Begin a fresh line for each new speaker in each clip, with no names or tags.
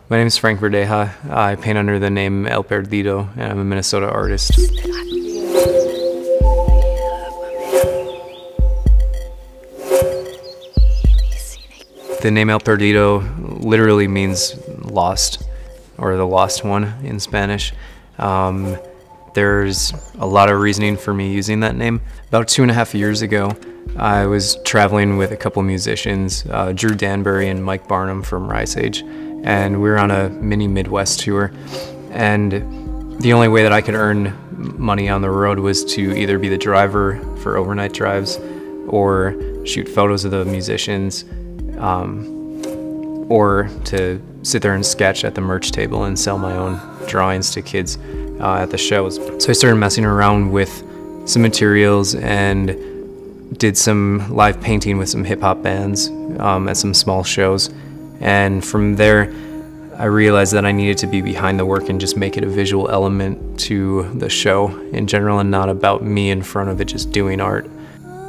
My name is Frank Verdeja. I paint under the name El Perdido, and I'm a Minnesota artist. The name El Perdido literally means lost, or the lost one in Spanish. There's a lot of reasoning for me using that name. About 2.5 years ago, I was traveling with a couple musicians, Drew Danbury and Mike Barnum from Rice Age, and we were on a mini Midwest tour. And the only way that I could earn money on the road was to either be the driver for overnight drives or shoot photos of the musicians, or to sit there and sketch at the merch table and sell my own drawings to kids at the shows. So I started messing around with some materials and did some live painting with some hip-hop bands at some small shows. And from there, I realized that I needed to be behind the work and just make it a visual element to the show in general and not about me in front of it just doing art.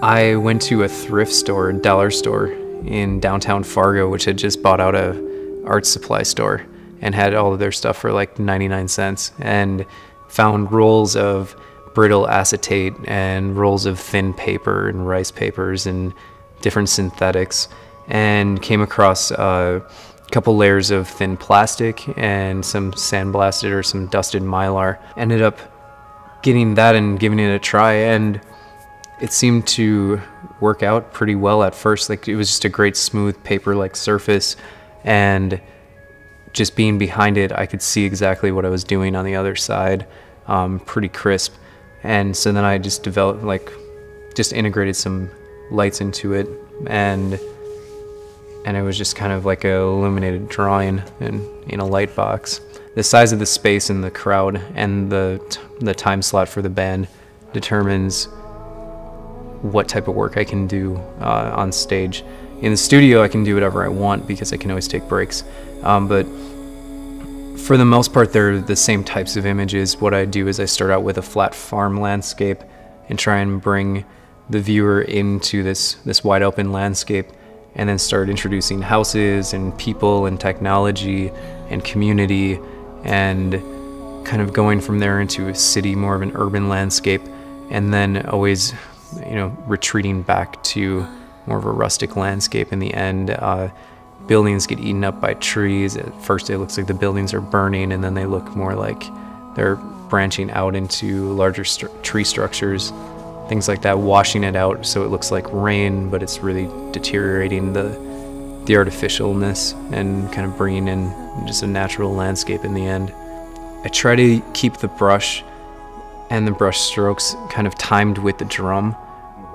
I went to a thrift store, dollar store in downtown Fargo, which had just bought out a art supply store and had all of their stuff for like 99 cents, and found rolls of brittle acetate and rolls of thin paper and rice papers and different synthetics, and came across a couple layers of thin plastic and some sandblasted or some dusted mylar. Ended up getting that and giving it a try, and it seemed to work out pretty well at first. Like, it was just a great smooth paper-like surface, and just being behind it, I could see exactly what I was doing on the other side, pretty crisp. And so then I just developed, just integrated some lights into it, and it was just kind of like a illuminated drawing in a light box. The size of the space and the crowd and the time slot for the band determines what type of work I can do on stage. In the studio, I can do whatever I want because I can always take breaks. But for the most part, they're the same types of images. What I do is I start out with a flat farm landscape and try and bring the viewer into this wide open landscape, and then start introducing houses and people and technology and community, and kind of going from there into a city, more of an urban landscape, and then always, retreating back to more of a rustic landscape in the end. Buildings get eaten up by trees. At first it looks like the buildings are burning, and then they look more like they're branching out into larger tree structures, things like that, washing it out so it looks like rain, but it's really deteriorating the artificialness and kind of bringing in just a natural landscape in the end. I try to keep the brush and the brush strokes kind of timed with the drum,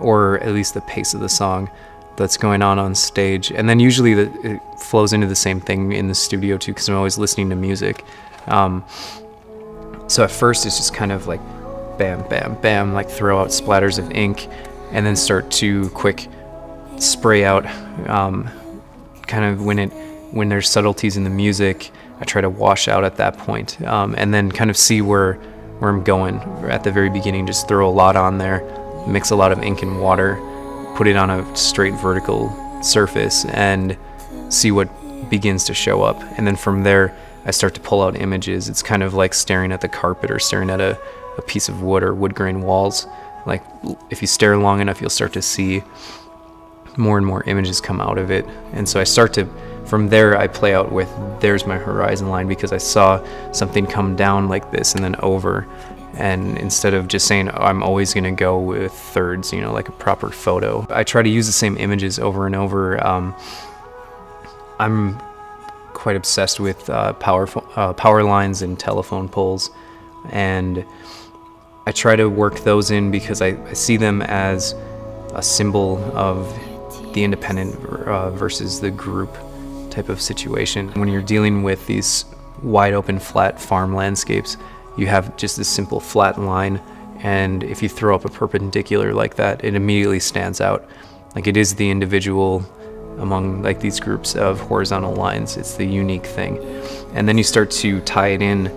or at least the pace of the song that's going on stage. And then usually it flows into the same thing in the studio too, because I'm always listening to music. So at first it's just kind of like bam, bam, bam, like throw out splatters of ink, and then start to quick spray out kind of when there's subtleties in the music. I try to wash out at that point, and then kind of see where I'm going. At the very beginning, just throw a lot on there, mix a lot of ink and water, put it on a straight vertical surface, and see what begins to show up. And then from there, I start to pull out images. It's kind of like staring at the carpet or staring at a piece of wood or wood grain walls. Like, if you stare long enough, you'll start to see more and more images come out of it. And so from there, I play out with, there's my horizon line, because I saw something come down like this and then over. And instead of just saying, oh, I'm always going to go with thirds, like a proper photo, I try to use the same images over and over. I'm quite obsessed with power lines and telephone poles, and I try to work those in because I see them as a symbol of the independent versus the group type of situation. When you're dealing with these wide open flat farm landscapes, you have just this simple flat line, and if you throw up a perpendicular like that, it immediately stands out. Like, it is the individual among like these groups of horizontal lines. It's the unique thing. And then you start to tie it in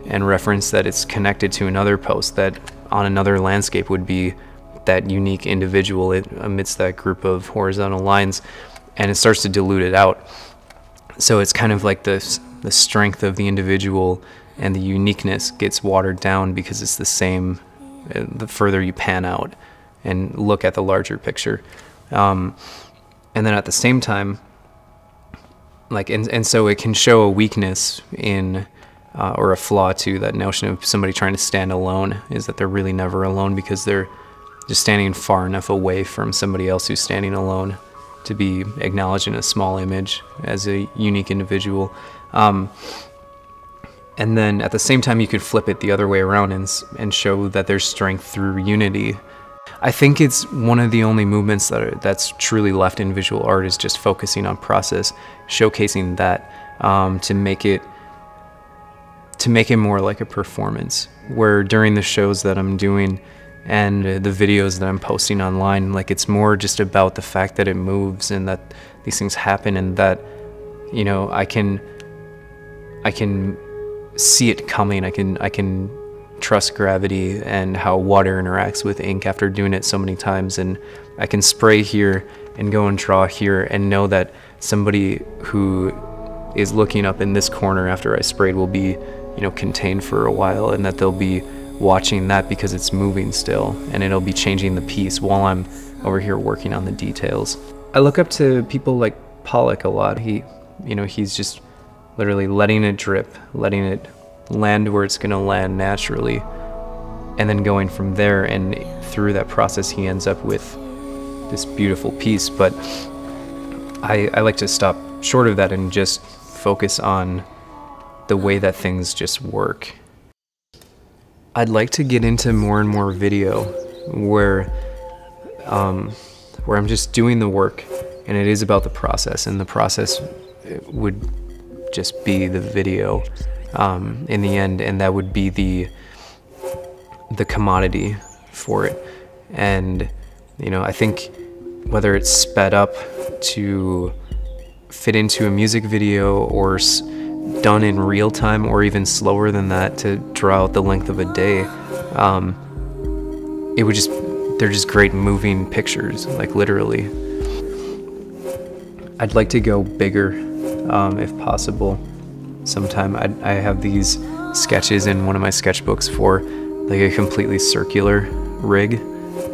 and reference that it's connected to another post that on another landscape would be that unique individual amidst that group of horizontal lines, and it starts to dilute it out. So it's kind of like this the strength of the individual and the uniqueness gets watered down because it's the same the further you pan out and look at the larger picture. And then at the same time, like, and so it can show a weakness in, or a flaw to that notion of somebody trying to stand alone, is that they're really never alone because they're just standing far enough away from somebody else who's standing alone to be acknowledged in a small image as a unique individual. And then at the same time, you could flip it the other way around and show that there's strength through unity. I think it's one of the only movements that's truly left in visual art, is just focusing on process, showcasing that, to make it more like a performance. Where during the shows that I'm doing and the videos that I'm posting online, like, it's more just about the fact that it moves and that these things happen, and that, you know, I can see it coming. I can trust gravity and how water interacts with ink after doing it so many times, and I can spray here and go and draw here and know that somebody who is looking up in this corner after I sprayed will be, you know, contained for a while, and that they'll be watching that because it's moving still, and it'll be changing the piece while I'm over here working on the details. I look up to people like Pollock a lot. He's just literally letting it drip, letting it land where it's going to land naturally, and then going from there, and through that process he ends up with this beautiful piece. But I like to stop short of that and just focus on the way that things just work. I'd like to get into more and more video where I'm just doing the work, and it is about the process, and the process would just be the video in the end, and that would be the commodity for it. And, you know, I think whether it's sped up to fit into a music video, or done in real time, or even slower than that to draw out the length of a day, they're just great moving pictures, like, literally. I'd like to go bigger, if possible. Sometime I have these sketches in one of my sketchbooks for like a completely circular rig,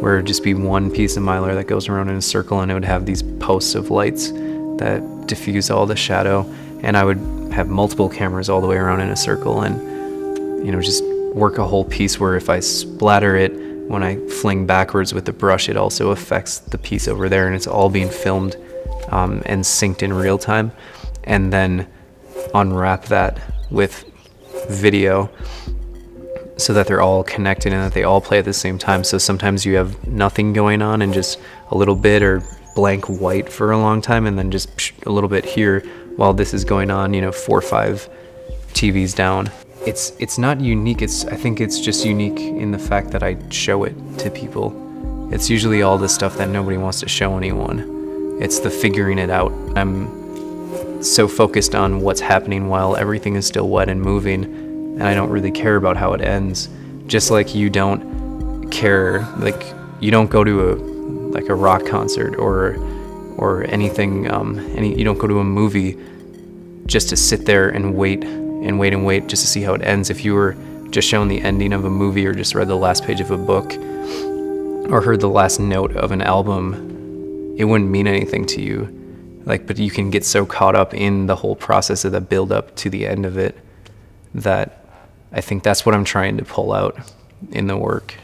where it'd just be one piece of mylar that goes around in a circle, and it would have these posts of lights that diffuse all the shadow, and I would have multiple cameras all the way around in a circle, and, you know, just work a whole piece where if I splatter it when I fling backwards with the brush, it also affects the piece over there, and it's all being filmed and synced in real time, and then unwrap that with video so that they're all connected and that they all play at the same time. So sometimes you have nothing going on and just a little bit, or blank white for a long time, and then just a little bit here while this is going on, you know, 4 or 5 TVs down. It's not unique. I think it's just unique in the fact that I show it to people. It's usually all the stuff that nobody wants to show anyone. It's the figuring it out. I'm so focused on what's happening while everything is still wet and moving, and I don't really care about how it ends. Just like you don't care, like, you don't go to a rock concert or anything, you don't go to a movie just to sit there and wait just to see how it ends. If you were just shown the ending of a movie, or just read the last page of a book, or heard the last note of an album, it wouldn't mean anything to you. Like, but you can get so caught up in the whole process of the build up to the end of it, that I think that's what I'm trying to pull out in the work.